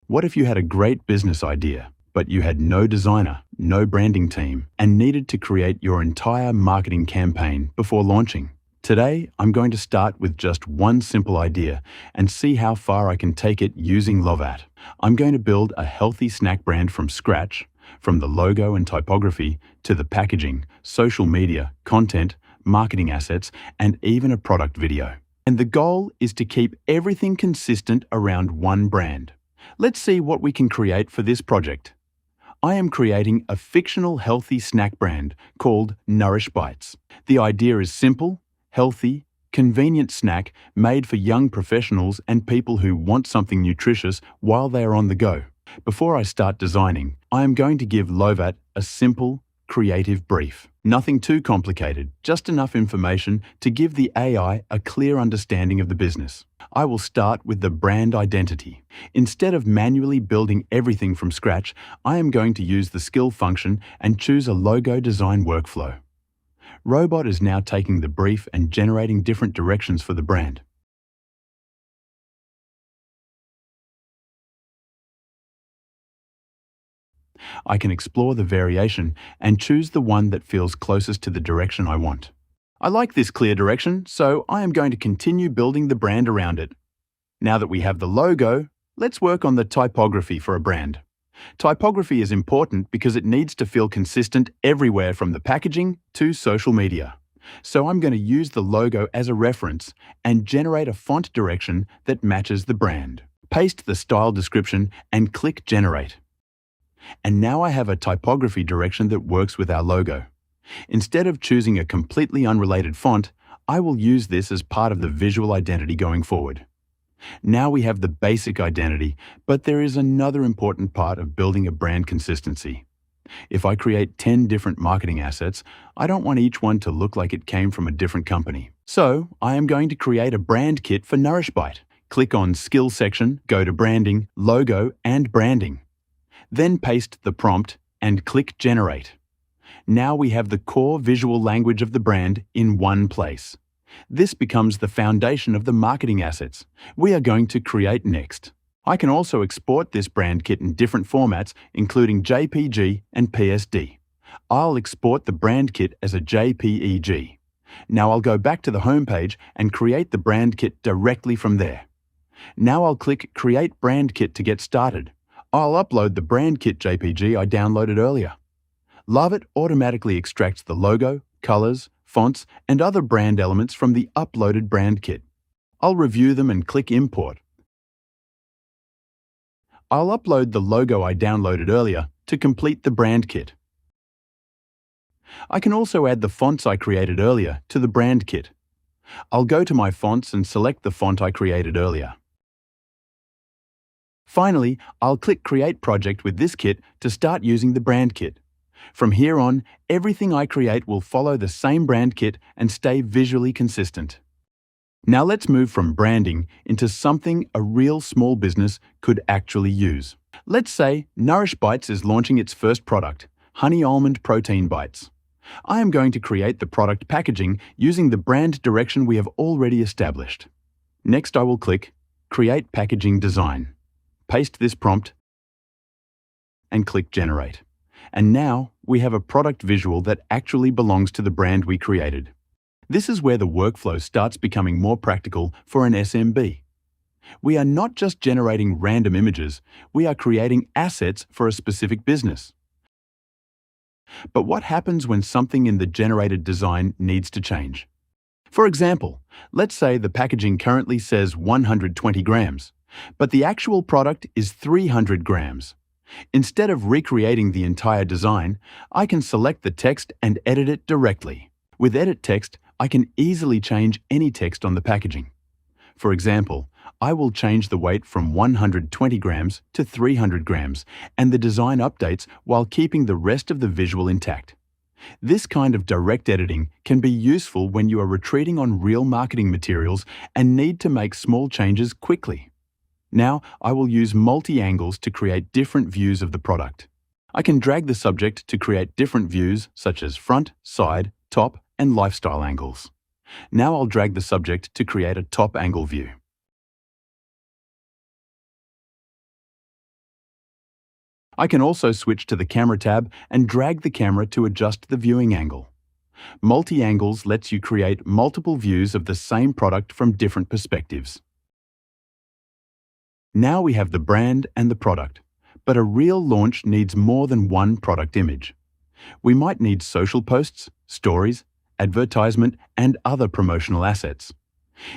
What if you had a great business idea, but you had no designer, no branding team, and needed to create your entire marketing campaign before launching? Today, I'm going to start with just one simple idea and see how far I can take it using Lovat. I'm going to build a healthy snack brand from scratch, from the logo and typography to the packaging, social media, content, marketing assets, and even a product video. And the goal is to keep everything consistent around one brand. Let's see what we can create for this project. I am creating a fictional healthy snack brand called Nourish Bites. The idea is simple, healthy, convenient snack made for young professionals and people who want something nutritious while they are on the go. Before I start designing, I am going to give Lovat a simple, creative brief. Nothing too complicated, just enough information to give the AI a clear understanding of the business. I will start with the brand identity. Instead of manually building everything from scratch, I am going to use the skill function and choose a logo design workflow. Robot is now taking the brief and generating different directions for the brand. I can explore the variation and choose the one that feels closest to the direction I want. I like this clear direction, so I am going to continue building the brand around it. Now that we have the logo, let's work on the typography for a brand. Typography is important because it needs to feel consistent everywhere from the packaging to social media. So I'm going to use the logo as a reference and generate a font direction that matches the brand. Paste the style description and click Generate. And now I have a typography direction that works with our logo. Instead of choosing a completely unrelated font, I will use this as part of the visual identity going forward. Now we have the basic identity, but there is another important part of building a brand consistency. If I create 10 different marketing assets, I don't want each one to look like it came from a different company. So I am going to create a brand kit for Nourish Bite. Click on Skill section, go to Branding, Logo, and Branding. Then paste the prompt and click Generate. Now we have the core visual language of the brand in one place. This becomes the foundation of the marketing assets we are going to create next. I can also export this brand kit in different formats, including JPG and PSD. I'll export the brand kit as a JPEG. Now I'll go back to the home page and create the brand kit directly from there. Now I'll click Create Brand Kit to get started. I'll upload the brand kit JPG I downloaded earlier. Lovat automatically extracts the logo, colors, fonts, and other brand elements from the uploaded brand kit. I'll review them and click Import. I'll upload the logo I downloaded earlier to complete the brand kit. I can also add the fonts I created earlier to the brand kit. I'll go to my fonts and select the font I created earlier. Finally, I'll click Create Project with this kit to start using the brand kit. From here on, everything I create will follow the same brand kit and stay visually consistent. Now let's move from branding into something a real small business could actually use. Let's say Nourish Bites is launching its first product, Honey Almond Protein Bites. I am going to create the product packaging using the brand direction we have already established. Next, I will click Create Packaging Design. Paste this prompt and click Generate. And now we have a product visual that actually belongs to the brand we created. This is where the workflow starts becoming more practical for an SMB. We are not just generating random images, we are creating assets for a specific business. But what happens when something in the generated design needs to change? For example, let's say the packaging currently says 120 grams, but the actual product is 300 grams. Instead of recreating the entire design, I can select the text and edit it directly. With Edit Text, I can easily change any text on the packaging. For example, I will change the weight from 120 grams to 300 grams, and the design updates while keeping the rest of the visual intact. This kind of direct editing can be useful when you are retreating on real marketing materials and need to make small changes quickly. Now, I will use multi-angles to create different views of the product. I can drag the subject to create different views such as front, side, top, and lifestyle angles. Now I'll drag the subject to create a top angle view. I can also switch to the Camera tab and drag the camera to adjust the viewing angle. Multi-angles lets you create multiple views of the same product from different perspectives. Now we have the brand and the product, but a real launch needs more than one product image. We might need social posts, stories, advertisement, and other promotional assets.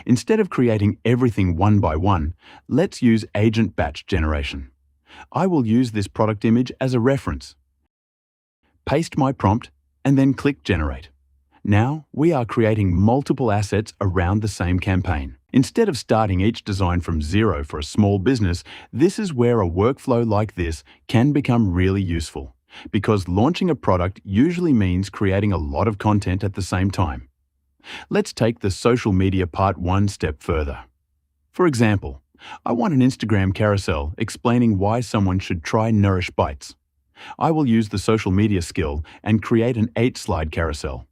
Instead of creating everything one by one, let's use agent batch generation. I will use this product image as a reference. Paste my prompt and then click Generate. Now we are creating multiple assets around the same campaign. Instead of starting each design from zero for a small business, this is where a workflow like this can become really useful, because launching a product usually means creating a lot of content at the same time. Let's take the social media part one step further. For example, I want an Instagram carousel explaining why someone should try Nourish Bites. I will use the social media skill and create an 8-slide carousel.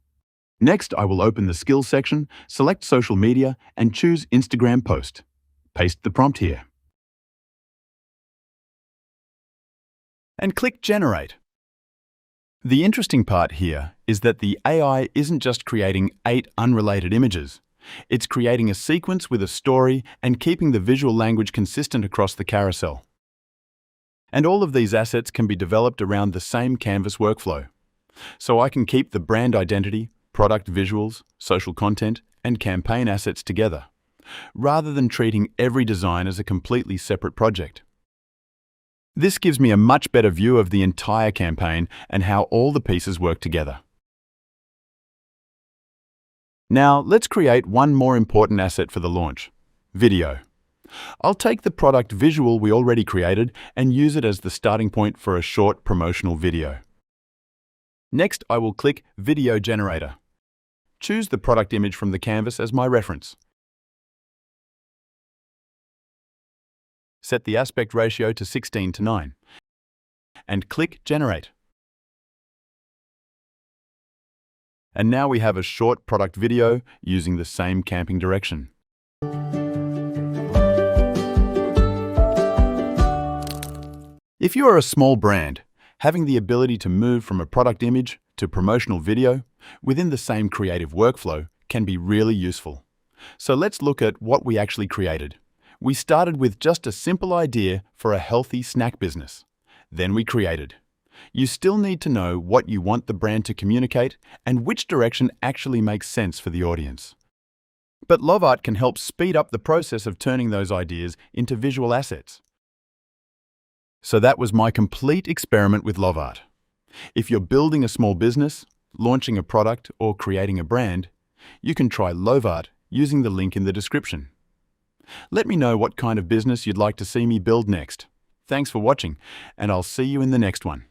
Next, I will open the Skills section, select Social Media, and choose Instagram Post. Paste the prompt here. And click Generate. The interesting part here is that the AI isn't just creating 8 unrelated images. It's creating a sequence with a story and keeping the visual language consistent across the carousel. And all of these assets can be developed around the same Canvas workflow. So I can keep the brand identity, product visuals, social content, and campaign assets together, rather than treating every design as a completely separate project. This gives me a much better view of the entire campaign and how all the pieces work together. Now, let's create one more important asset for the launch: video. I'll take the product visual we already created and use it as the starting point for a short promotional video. Next, I will click Video Generator. Choose the product image from the canvas as my reference. Set the aspect ratio to 16:9 and click Generate. And now we have a short product video using the same camping direction. If you are a small brand, having the ability to move from a product image to promotional video within the same creative workflow can be really useful. So let's look at what we actually created. We started with just a simple idea for a healthy snack business. Then we created. You still need to know what you want the brand to communicate and which direction actually makes sense for the audience. But Lovart can help speed up the process of turning those ideas into visual assets. So that was my complete experiment with Lovart. If you're building a small business, launching a product, or creating a brand, you can try Lovart using the link in the description. Let me know what kind of business you'd like to see me build next. Thanks for watching, and I'll see you in the next one.